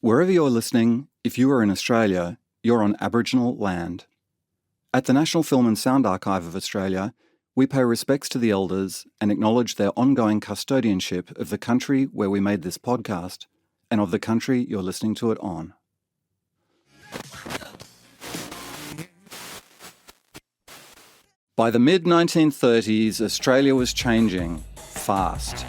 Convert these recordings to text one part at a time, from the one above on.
Wherever you're listening, if you are in Australia, you're on Aboriginal land. At the National Film and Sound Archive of Australia, we pay respects to the elders and acknowledge their ongoing custodianship of the country where we made this podcast and of the country you're listening to it on. By the mid-1930s, Australia was changing fast.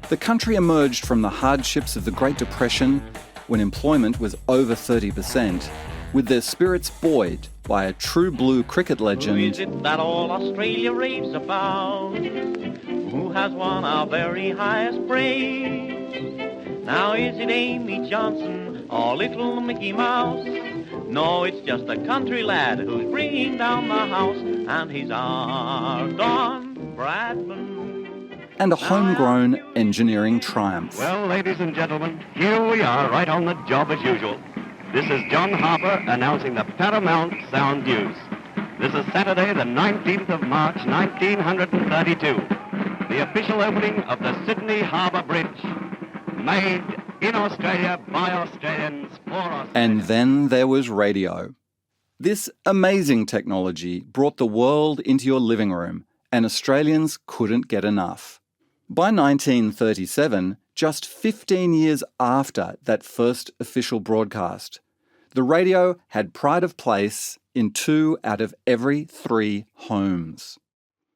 The country emerged from the hardships of the Great Depression, when employment was over 30%, with their spirits buoyed by a true blue cricket legend. Who is it that all Australia raves about? Who has won our very highest praise? Now is it Amy Johnson or little Mickey Mouse? No, it's just a country lad who's bringing down the house, and he's our Don Bradman. And a homegrown engineering triumph. Well, ladies and gentlemen, here we are, right on the job as usual. This is John Harper announcing the Paramount Sound News. This is Saturday, the 19th of March, 1932. The official opening of the Sydney Harbour Bridge. Made in Australia by Australians for Australia. And then there was radio. This amazing technology brought the world into your living room, and Australians couldn't get enough. By 1937, just 15 years after that first official broadcast, the radio had pride of place in 2 out of every 3 homes.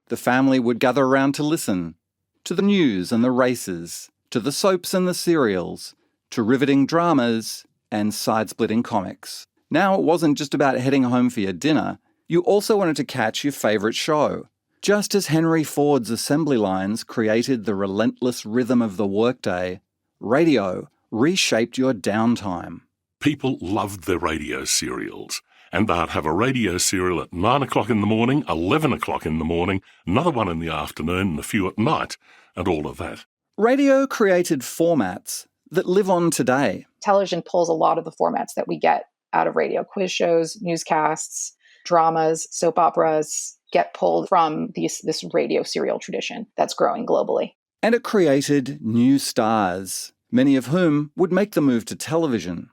The family would gather around to listen to the news and the races, to the soaps and the serials, to riveting dramas and side-splitting comics. Now it wasn't just about heading home for your dinner, you also wanted to catch your favourite show. Just as Henry Ford's assembly lines created the relentless rhythm of the workday, radio reshaped your downtime. People loved their radio serials, and they'd have a radio serial at 9 o'clock in the morning, 11 o'clock in the morning, another one in the afternoon, and a few at night, and all of that. Radio created formats that live on today. Television pulls a lot of the formats that we get out of radio. Quiz shows, newscasts, dramas, soap operas get pulled from this radio serial tradition that's growing globally. And it created new stars, many of whom would make the move to television.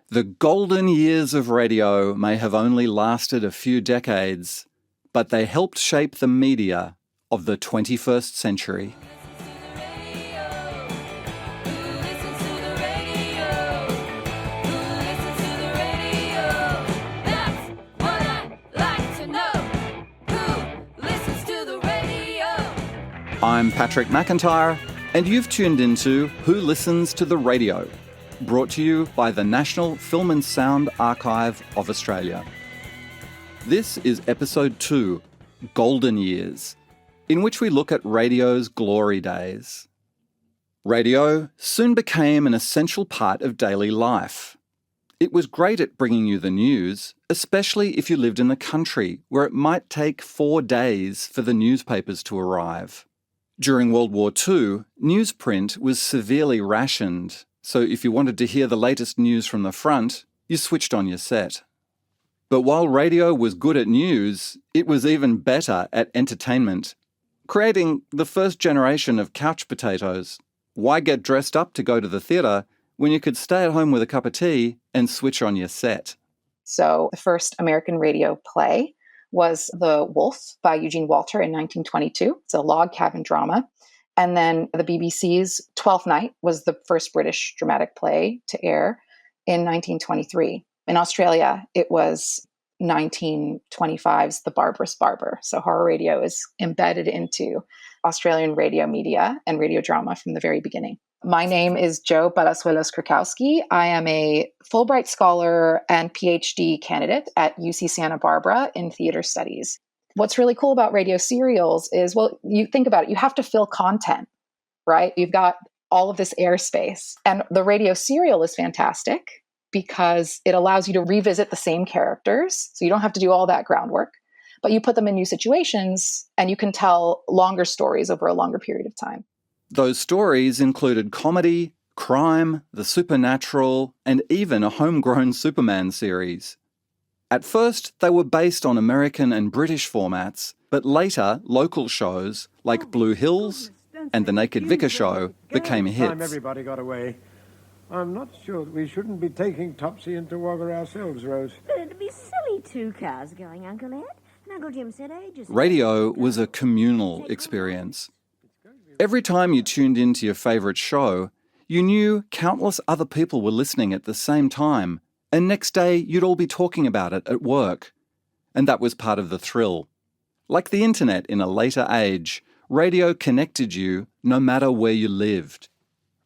The golden years of radio may have only lasted a few decades, but they helped shape the media of the 21st century. I'm Patrick McIntyre, and you've tuned into Who Listens to the Radio, brought to you by the National Film and Sound Archive of Australia. This is Episode 2, Golden Years, in which we look at radio's glory days. Radio soon became an essential part of daily life. It was great at bringing you the news, especially if you lived in the country, where it might take 4 days for the newspapers to arrive. During World War II, newsprint was severely rationed, so if you wanted to hear the latest news from the front, you switched on your set. But while radio was good at news, it was even better at entertainment, creating the first generation of couch potatoes. Why get dressed up to go to the theatre when you could stay at home with a cup of tea and switch on your set? So the first American radio play was The Wolf by Eugene Walter in 1922. It's a log cabin drama. And then the BBC's Twelfth Night was the first British dramatic play to air in 1923. In Australia, it was 1925's The Barbarous Barber. So horror radio is embedded into Australian radio media and radio drama from the very beginning. My name is Jo Palazuelos-Krukowski. I am a Fulbright Scholar and PhD candidate at UC Santa Barbara in theater studies. What's really cool about radio serials is, well, you think about it, you have to fill content, right? You've got all of this airspace. And the radio serial is fantastic because it allows you to revisit the same characters. So you don't have to do all that groundwork, but you put them in new situations and you can tell longer stories over a longer period of time. Those stories included comedy, crime, the supernatural, and even a homegrown Superman series. At first, they were based on American and British formats, but later, local shows like Blue Hills and The Naked Vicar Show became hits. Everybody got away. I'm not sure that we shouldn't be taking Topsy into Wagga ourselves, Rose. But it'd be silly two cars going, Uncle Ed. And Uncle Jim said ages ago. Radio was a communal experience. Every time you tuned into your favourite show, you knew countless other people were listening at the same time, and next day you'd all be talking about it at work. And that was part of the thrill. Like the internet in a later age, radio connected you no matter where you lived.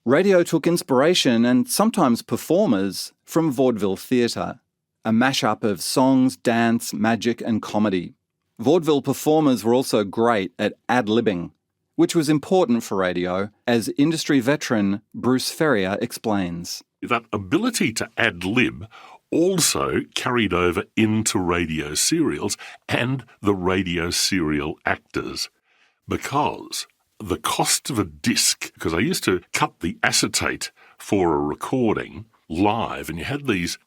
Radio took inspiration, and sometimes performers, from vaudeville theatre, a mashup of songs, dance, magic and comedy. Vaudeville performers were also great at ad-libbing, which was important for radio, as industry veteran Bruce Ferrier explains. That ability to ad-lib also carried over into radio serials and the radio serial actors, because the cost of a disc, because I used to cut the acetate for a recording live, and you had these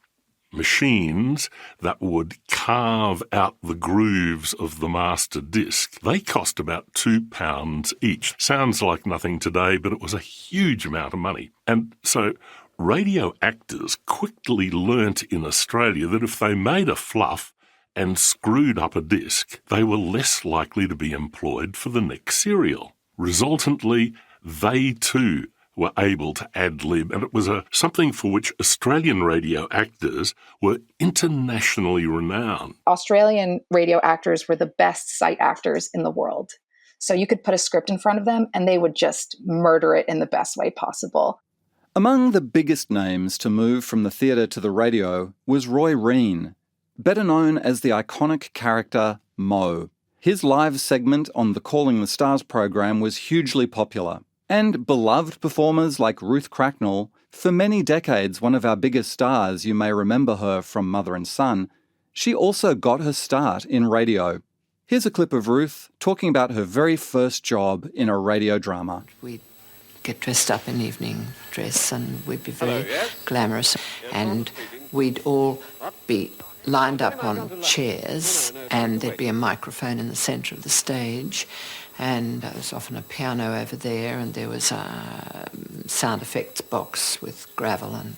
machines that would carve out the grooves of the master disc. They cost about £2 each. Sounds like nothing today, but it was a huge amount of money. And so radio actors quickly learnt in Australia that if they made a fluff and screwed up a disc, they were less likely to be employed for the next serial. Resultantly, they too were able to ad-lib, and it was something for which Australian radio actors were internationally renowned. Australian radio actors were the best sight actors in the world. So you could put a script in front of them and they would just murder it in the best way possible. Among the biggest names to move from the theatre to the radio was Roy Reen, better known as the iconic character Mo. His live segment on the Calling the Stars program was hugely popular. And beloved performers like Ruth Cracknell, for many decades one of our biggest stars, you may remember her from Mother and Son, she also got her start in radio. Here's a clip of Ruth talking about her very first job in a radio drama. We'd get dressed up in evening dress and we'd be very glamorous, and we'd all be lined up on chairs, and there'd be a microphone in the centre of the stage, and there was often a piano over there, and there was a sound effects box with gravel and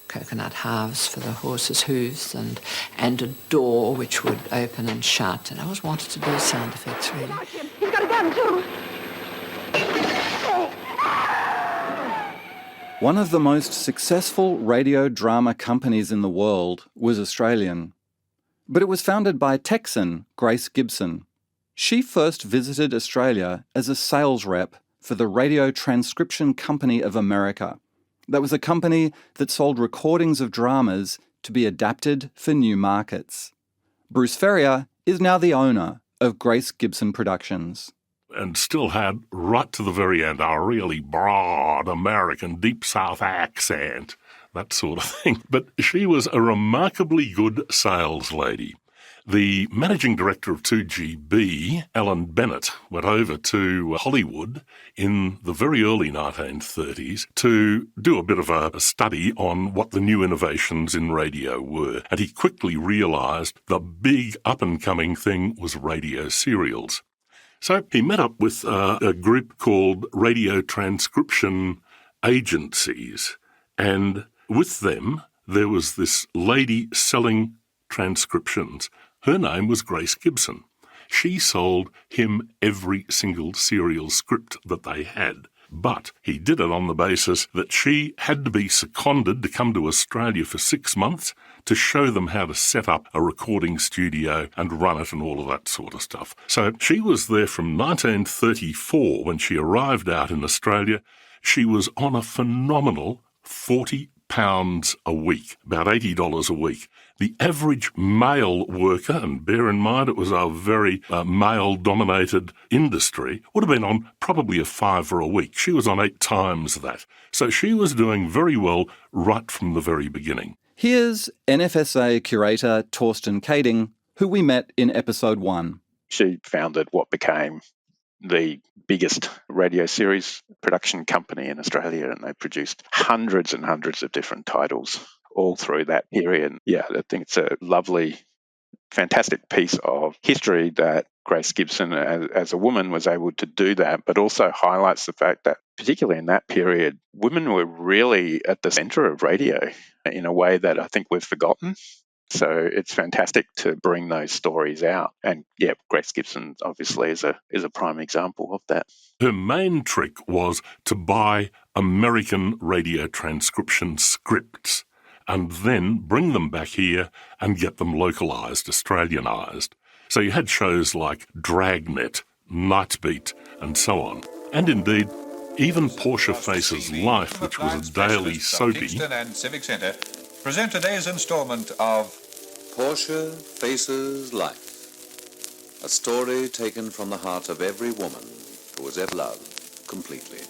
coconut halves for the horses' hooves, and a door which would open and shut, and I always wanted to do sound effects, really. He's got a gun too. One of the most successful radio drama companies in the world was Australian, but it was founded by Texan Grace Gibson. She first visited Australia as a sales rep for the Radio Transcription Company of America. That was a company that sold recordings of dramas to be adapted for new markets. Bruce Ferrier is now the owner of Grace Gibson Productions. And still had, right to the very end, a really broad American deep South accent, that sort of thing. But she was a remarkably good sales lady. The managing director of 2GB, Alan Bennett, went over to Hollywood in the very early 1930s to do a bit of a study on what the new innovations in radio were. And he quickly realised the big up-and-coming thing was radio serials. So he met up with a group called Radio Transcription Agencies, and with them there was this lady selling transcriptions. Her name was Grace Gibson. She sold him every single serial script that they had. But he did it on the basis that she had to be seconded to come to Australia for 6 months to show them how to set up a recording studio and run it and all of that sort of stuff. So she was there from 1934 when she arrived out in Australia. She was on a phenomenal £40 a week, about $80 a week. The average male worker, and bear in mind it was a very male-dominated industry, would have been on probably a £5 a week. She was on 8 times that. So she was doing very well right from the very beginning. Here's NFSA Curator Thorsten Kaeding, who we met in episode 1. She founded what became the biggest radio series production company in Australia, and they produced hundreds and hundreds of different titles all through that period. Yeah, I think it's a lovely, fantastic piece of history that Grace Gibson, as a woman, was able to do that, but also highlights the fact that, particularly in that period, women were really at the centre of radio in a way that I think we've forgotten. So it's fantastic to bring those stories out. And yeah, Grace Gibson obviously is a prime example of that. Her main trick was to buy American radio transcription scripts and then bring them back here and get them localised, Australianised. So you had shows like Dragnet, Nightbeat and so on. And indeed, even Portia Faces Life, which was a daily soapy. Kingston and Civic Centre present today's instalment of Portia Faces Life, a story taken from the heart of every woman who has ever loved completely.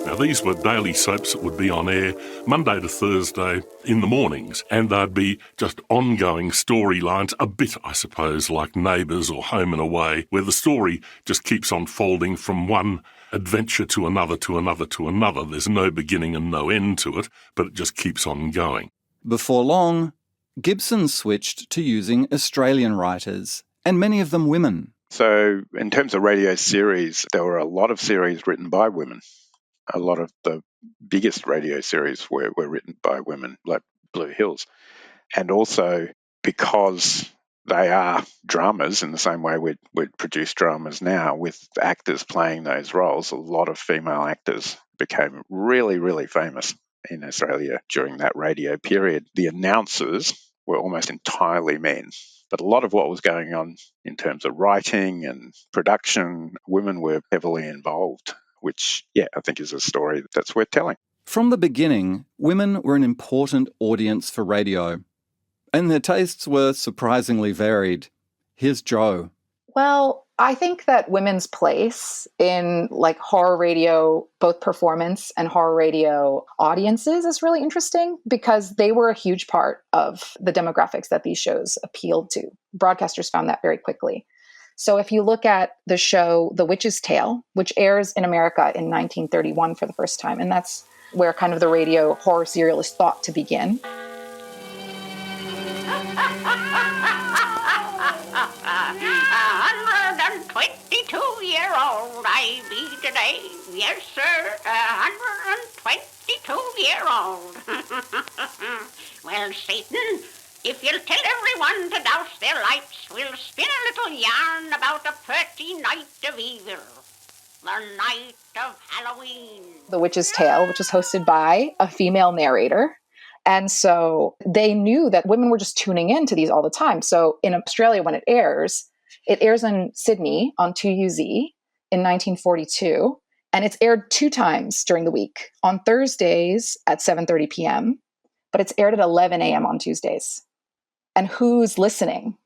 Now, these were daily soaps that would be on air Monday to Thursday in the mornings, and they'd be just ongoing storylines, a bit, I suppose, like Neighbours or Home and Away, where the story just keeps on folding from one adventure to another to another to another. There's no beginning and no end to it, but it just keeps on going. Before long, Gibson switched to using Australian writers, and many of them women. So in terms of radio series, there were a lot of series written by women. A lot of the biggest radio series were written by women, like Blue Hills. And also because they are dramas in the same way we'd produce dramas now with actors playing those roles, a lot of female actors became really, really famous in Australia during that radio period. The announcers were almost entirely men. But a lot of what was going on in terms of writing and production, women were heavily involved, which, I think is a story that's worth telling. From the beginning, women were an important audience for radio, and their tastes were surprisingly varied. Here's Jo. Well, I think that women's place in horror radio, both performance and horror radio audiences, is really interesting because they were a huge part of the demographics that these shows appealed to. Broadcasters found that very quickly. So if you look at the show The Witch's Tale, which airs in America in 1931 for the first time, and that's where kind of the radio horror serial is thought to begin. 122-year-old I be today. Yes, sir, 122-year-old. Well, Satan, if you'll tell everyone to douse their lights, we'll spin a little yarn about a pretty night of evil. The night of Halloween. The Witch's Tale, which is hosted by a female narrator. And so they knew that women were just tuning in to these all the time. So in Australia, when it airs in Sydney on 2UZ in 1942. And it's aired 2 times during the week, on Thursdays at 7:30 p.m., but it's aired at 11 a.m. on Tuesdays. And who's listening?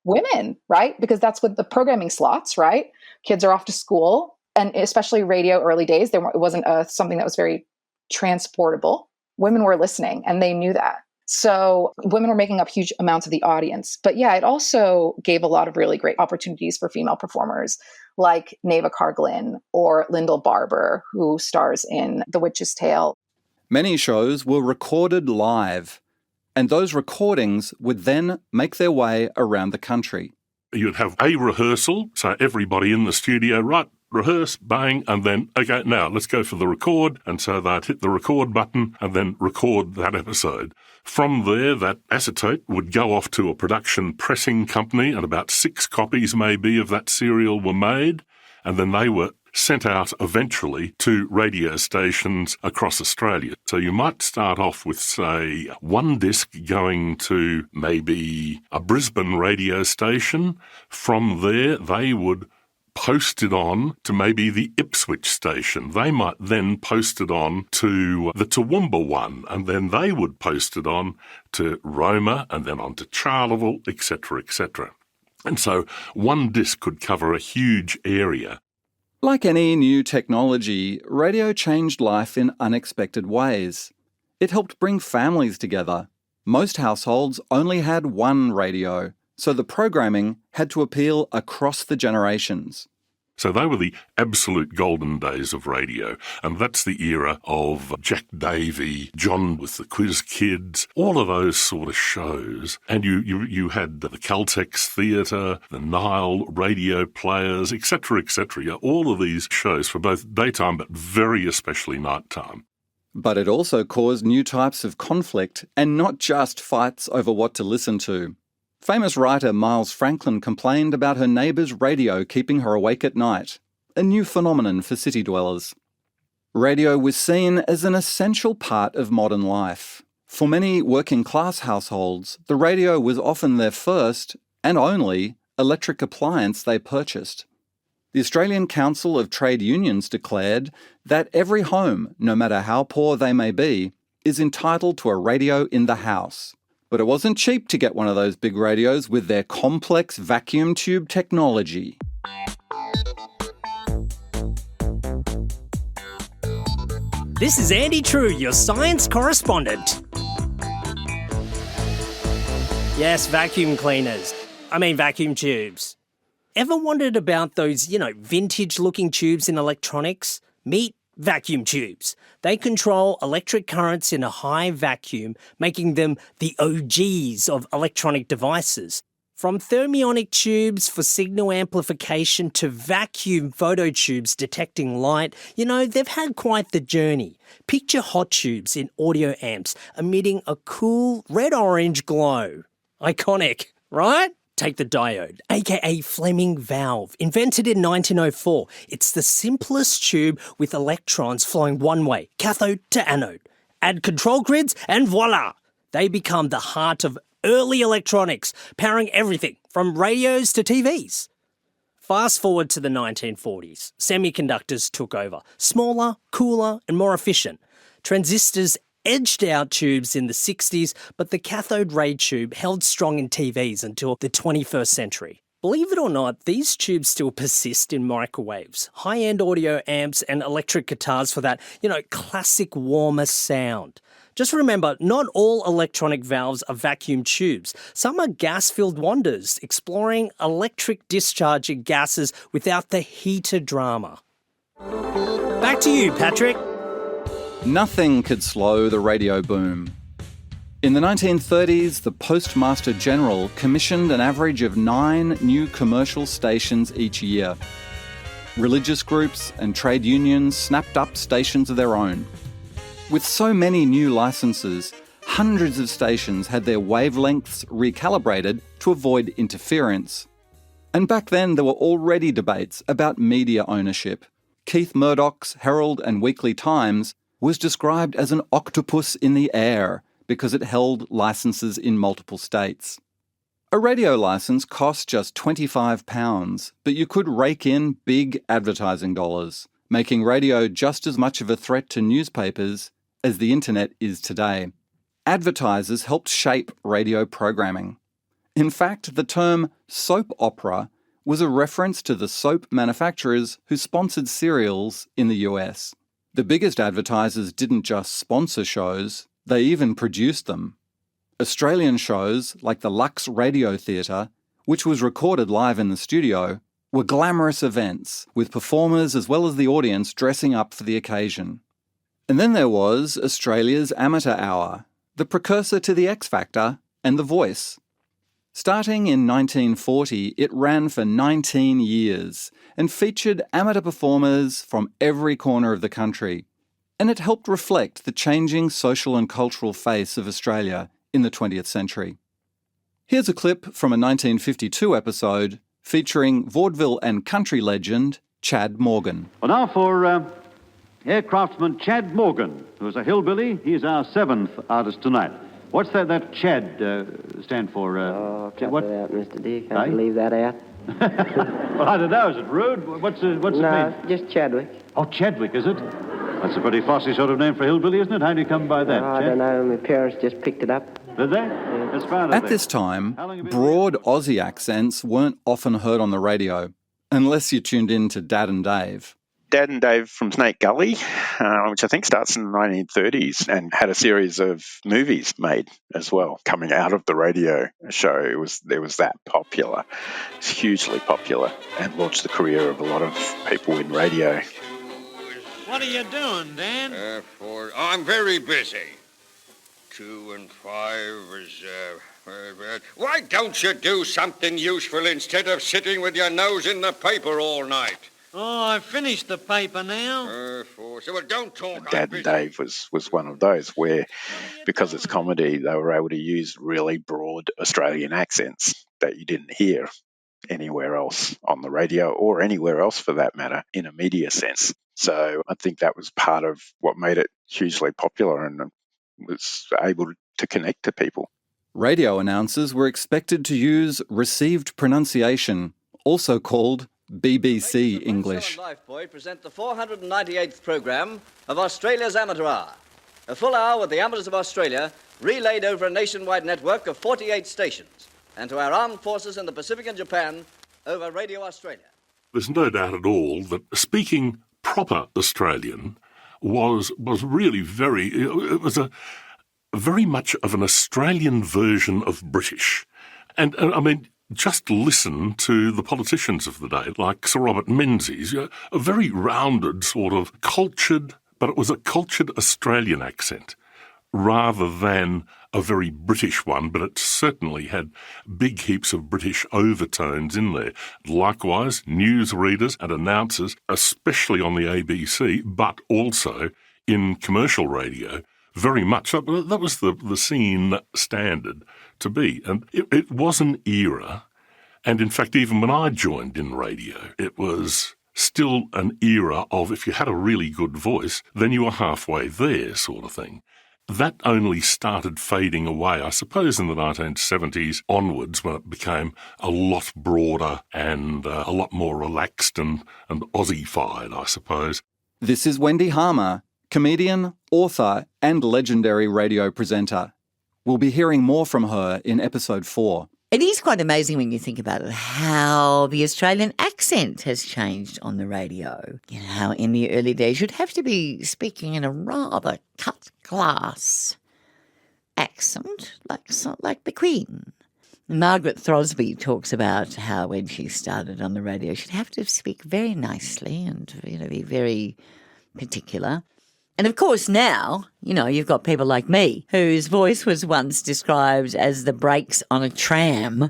Women, right? Because that's what the programming slots, right? Kids are off to school, and especially radio early days, it wasn't something that was very transportable. Women were listening, and they knew that. So women were making up huge amounts of the audience. But it also gave a lot of really great opportunities for female performers like Neva Carglin or Lyndall Barber, who stars in The Witch's Tale. Many shows were recorded live, and those recordings would then make their way around the country. You'd have a rehearsal, so everybody in the studio, right, rehearse, bang, and then, okay, now let's go for the record. And so they'd hit the record button and then record that episode. From there, that acetate would go off to a production pressing company, and about 6 copies maybe of that serial were made, and then they were sent out eventually to radio stations across Australia. So you might start off with, say, 1 disc going to maybe a Brisbane radio station. From there, they would post it on to maybe the Ipswich station. They might then post it on to the Toowoomba one, and then they would post it on to Roma, and then on to Charleville, etc., etc. And so 1 disc could cover a huge area. Like any new technology, radio changed life in unexpected ways. It helped bring families together. Most households only had 1 radio, so the programming had to appeal across the generations. So they were the absolute golden days of radio. And that's the era of Jack Davey, John with the Quiz Kids, all of those sort of shows. And you had the Caltex Theatre, the Nile radio players, etc., etc. All of these shows for both daytime but very especially nighttime. But it also caused new types of conflict and not just fights over what to listen to. Famous writer Miles Franklin complained about her neighbour's radio keeping her awake at night, a new phenomenon for city dwellers. Radio was seen as an essential part of modern life. For many working-class households, the radio was often their first, and only, electric appliance they purchased. The Australian Council of Trade Unions declared that every home, no matter how poor they may be, is entitled to a radio in the house. But it wasn't cheap to get one of those big radios with their complex vacuum tube technology. This is Andy Trieu, your science correspondent. Yes, vacuum cleaners. Vacuum tubes. Ever wondered about those, vintage-looking tubes in electronics? Meet vacuum tubes. They control electric currents in a high vacuum, making them the OGs of electronic devices. From thermionic tubes for signal amplification to vacuum phototubes detecting light, they've had quite the journey. Picture hot tubes in audio amps emitting a cool red-orange glow. Iconic, right? Take the diode, aka Fleming valve, invented in 1904. It's the simplest tube with electrons flowing one way, cathode to anode. Add control grids and voila! They become the heart of early electronics, powering everything from radios to TVs. Fast forward to the 1940s. Semiconductors took over. Smaller, cooler, and more efficient. Transistors edged out tubes in the 60s, but the cathode ray tube held strong in TVs until the 21st century. Believe it or not, these tubes still persist in microwaves, high-end audio amps and electric guitars for that, classic warmer sound. Just remember, not all electronic valves are vacuum tubes. Some are gas-filled wonders, exploring electric discharging gases without the heater drama. Back to you, Patrick. Nothing could slow the radio boom. In the 1930s, the Postmaster General commissioned an average of 9 new commercial stations each year. Religious groups and trade unions snapped up stations of their own. With so many new licenses, hundreds of stations had their wavelengths recalibrated to avoid interference. And back then, there were already debates about media ownership. Keith Murdoch's Herald and Weekly Times was described as an octopus in the air because it held licenses in multiple states. A radio license cost just £25, but you could rake in big advertising dollars, making radio just as much of a threat to newspapers as the internet is today. Advertisers helped shape radio programming. In fact, the term soap opera was a reference to the soap manufacturers who sponsored serials in the US. The biggest advertisers didn't just sponsor shows, they even produced them. Australian shows like the Lux Radio Theatre, which was recorded live in the studio, were glamorous events, with performers as well as the audience dressing up for the occasion. And then there was Australia's Amateur Hour, the precursor to the X Factor and The Voice. Starting in 1940, it ran for 19 years and featured amateur performers from every corner of the country. And it helped reflect the changing social and cultural face of Australia in the 20th century. Here's a clip from a 1952 episode featuring vaudeville and country legend Chad Morgan. Well, now for aircraftsman Chad Morgan, who's a hillbilly. He's our 7th artist tonight. What's that Chad stand for? Cut what? that out, Mr. D. Can't you leave that out? Well, I don't know. Is it rude? What's it mean? No, just Chadwick. Oh, Chadwick, is it? That's a pretty fussy sort of name for hillbilly, isn't it? How do you come by that, I don't know. My parents just picked it up. Did they? That's fine. At this time, broad Aussie accents weren't often heard on the radio, unless you tuned in to Dad and Dave. Dad and Dave from Snake Gully, which I think starts in the 1930s and had a series of movies made as well coming out of the radio show. It was that popular. It's hugely popular and launched the career of a lot of people in radio. What are you doing, Dan? I'm very busy. 2 and 5 is... why don't you do something useful instead of sitting with your nose in the paper all night? Oh, I finished the paper now. So don't talk. Dad and Dave was one of those where, because it's comedy, they were able to use really broad Australian accents that you didn't hear anywhere else on the radio or anywhere else for that matter in a media sense. So I think that was part of what made it hugely popular and was able to connect to people. Radio announcers were expected to use received pronunciation, also called BBC English. Lifebuoy present the 498th programme of Australia's Amateur Hour. A full hour with the amateurs of Australia relayed over a nationwide network of 48 stations, and to our armed forces in the Pacific and Japan over Radio Australia. There's no doubt at all that speaking proper Australian was really it was a very much of an Australian version of British. And I mean, just listen to the politicians of the day, like Sir Robert Menzies, a very rounded sort of cultured, but it was a cultured Australian accent rather than a very British one, but it certainly had big heaps of British overtones in there. Likewise, newsreaders and announcers, especially on the ABC, but also in commercial radio, very much. That was the scene standard to be. And it was an era, and in fact, even when I joined in radio, it was still an era of if you had a really good voice, then you were halfway there sort of thing. That only started fading away, I suppose, in the 1970s onwards when it became a lot broader and a lot more relaxed and Aussie-fied, I suppose. This is Wendy Harmer, comedian, author and legendary radio presenter. We'll be hearing more from her in episode 4. It is quite amazing when you think about it, how the Australian accent has changed on the radio. You know, how in the early days you'd have to be speaking in a rather cut-class accent, like the Queen. Margaret Throsby talks about how when she started on the radio, she'd have to speak very nicely and be very particular. And of course now, you've got people like me, whose voice was once described as the brakes on a tram.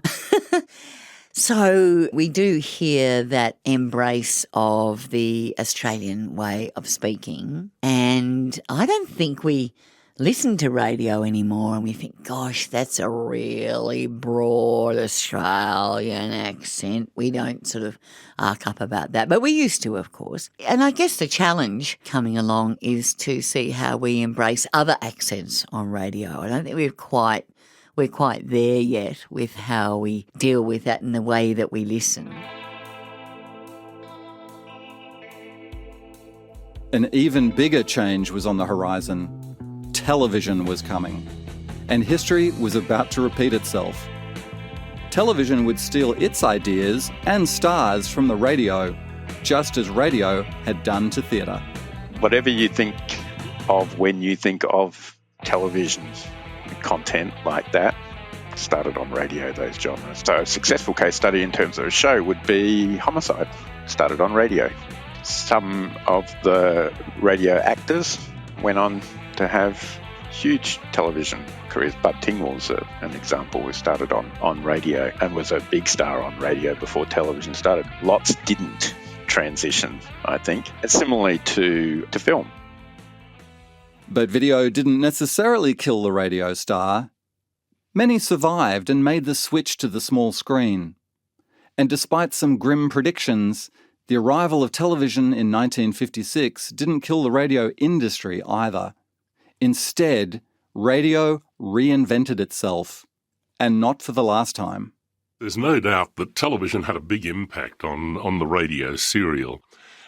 So we do hear that embrace of the Australian way of speaking. And I don't think we listen to radio anymore and we think, gosh, that's a really broad Australian accent. We don't sort of arc up about that, but we used to, of course. And I guess the challenge coming along is to see how we embrace other accents on radio. I don't think we're quite there yet with how we deal with that in the way that we listen. An even bigger change was on the horizon. Television was coming, and history was about to repeat itself. Television would steal its ideas and stars from the radio, just as radio had done to theatre. Whatever you think of when you think of television content like that, started on radio, those genres. So a successful case study in terms of a show would be Homicide, started on radio. Some of the radio actors went on to have huge television careers. Bud Tingwell was an example who started on radio and was a big star on radio before television started. Lots didn't transition, I think. And similarly to film. But video didn't necessarily kill the radio star. Many survived and made the switch to the small screen. And despite some grim predictions, the arrival of television in 1956 didn't kill the radio industry either. Instead, radio reinvented itself, and not for the last time. There's no doubt that television had a big impact on the radio serial.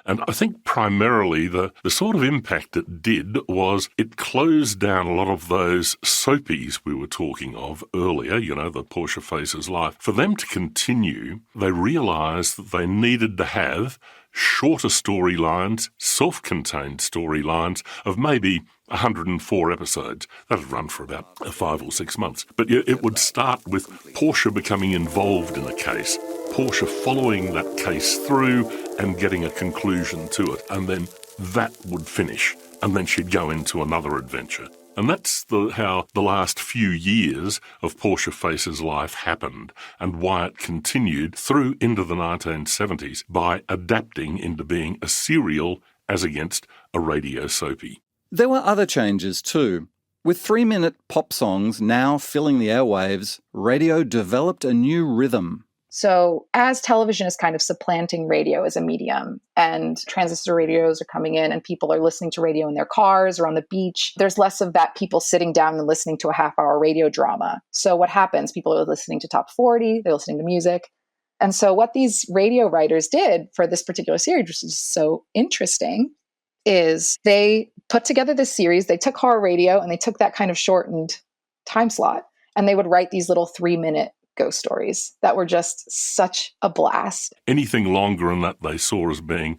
And I think primarily the sort of impact it did was it closed down a lot of those soapies we were talking of earlier, the Portia Faces Life. For them to continue, they realised that they needed to have shorter storylines, self-contained storylines of maybe 104 episodes. That'd run for about 5 or 6 months. But it would start with Portia becoming involved in a case, Portia following that case through and getting a conclusion to it, and then that would finish, and then she'd go into another adventure. And that's how the last few years of Portia Face's life happened, and why it continued through into the 1970s by adapting into being a serial as against a radio soapy. There were other changes too. With 3-minute pop songs now filling the airwaves, radio developed a new rhythm. So as television is kind of supplanting radio as a medium, and transistor radios are coming in and people are listening to radio in their cars or on the beach, there's less of that people sitting down and listening to a half-hour radio drama. So what happens? People are listening to Top 40, they're listening to music. And so what these radio writers did for this particular series, which is so interesting, is they put together this series, they took horror radio and they took that kind of shortened time slot, and they would write these little 3-minute ghost stories that were just such a blast. Anything longer than that they saw as being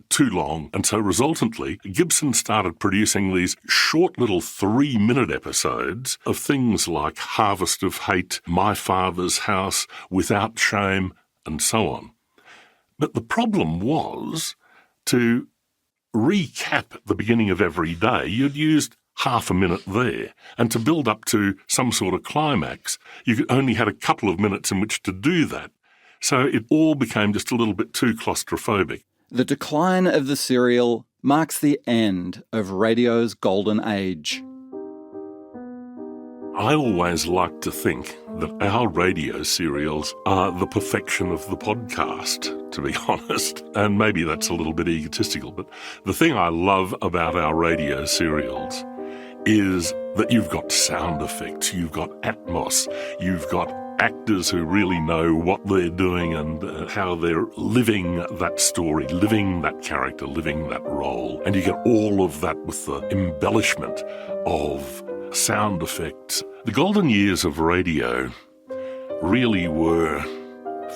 too long. And so resultantly, Gibson started producing these short little 3-minute episodes of things like Harvest of Hate, My Father's House, Without Shame, and so on. But the problem was, to recap the beginning of every day, you'd used half a minute there. And to build up to some sort of climax, you only had a couple of minutes in which to do that. So it all became just a little bit too claustrophobic. The decline of the serial marks the end of radio's golden age. I always like to think that our radio serials are the perfection of the podcast, to be honest. And maybe that's a little bit egotistical, but the thing I love about our radio serials is that you've got sound effects, you've got atmos, you've got actors who really know what they're doing and how they're living that story, living that character, living that role. And you get all of that with the embellishment of sound effects. The golden years of radio really were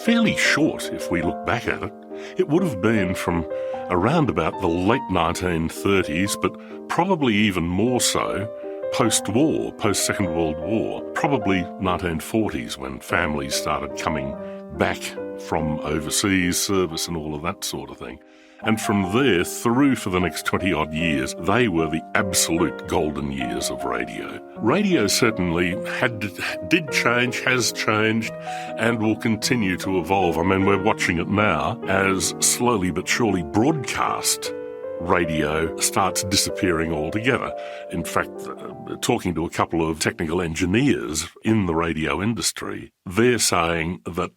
fairly short if we look back at it. It would have been from around about the late 1930s, but probably even more so post-war, post-Second World War, probably 1940s when families started coming back from overseas service and all of that sort of thing. And from there through for the next 20-odd years, they were the absolute golden years of radio. Radio certainly did change, has changed, and will continue to evolve. I mean, we're watching it now as slowly but surely broadcast radio starts disappearing altogether. In fact, talking to a couple of technical engineers in the radio industry, they're saying that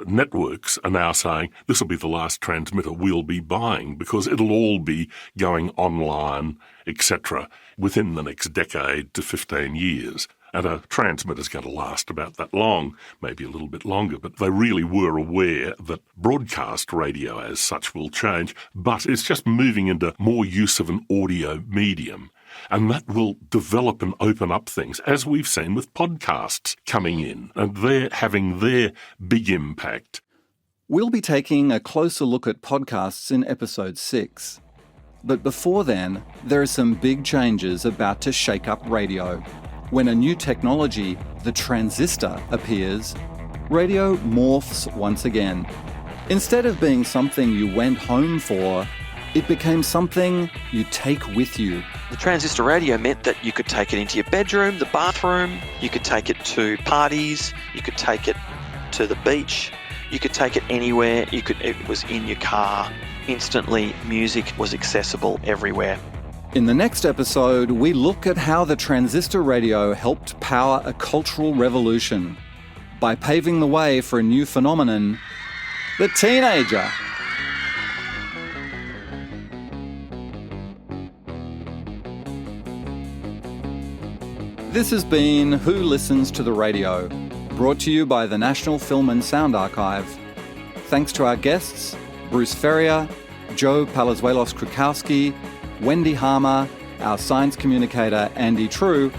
networks are now saying this will be the last transmitter we'll be buying because it'll all be going online, etc., within the next decade to 15 years. And a transmitter's going to last about that long, maybe a little bit longer, but they really were aware that broadcast radio as such will change, but it's just moving into more use of an audio medium. And that will develop and open up things, as we've seen with podcasts coming in, and they're having their big impact. We'll be taking a closer look at podcasts in episode 6. But before then, there are some big changes about to shake up radio. When a new technology, the transistor, appears, radio morphs once again. Instead of being something you went home for, it became something you take with you. The transistor radio meant that you could take it into your bedroom, the bathroom, you could take it to parties, you could take it to the beach, you could take it anywhere, it was in your car. Instantly, music was accessible everywhere. In the next episode, we look at how the transistor radio helped power a cultural revolution by paving the way for a new phenomenon, the teenager. This has been Who Listens to the Radio, brought to you by the National Film and Sound Archive. Thanks to our guests, Bruce Ferrier, Joe Palazuelos-Krukowski, Wendy Harmer, our science communicator Andy Trieu,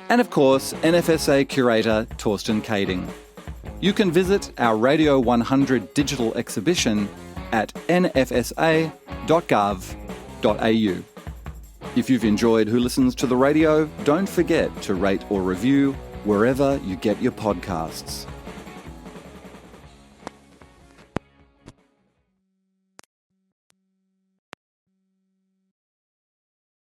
and of course NFSA Curator Thorsten Kaeding. You can visit our Radio 100 digital exhibition at nfsa.gov.au. If you've enjoyed Who Listens to the Radio, don't forget to rate or review wherever you get your podcasts.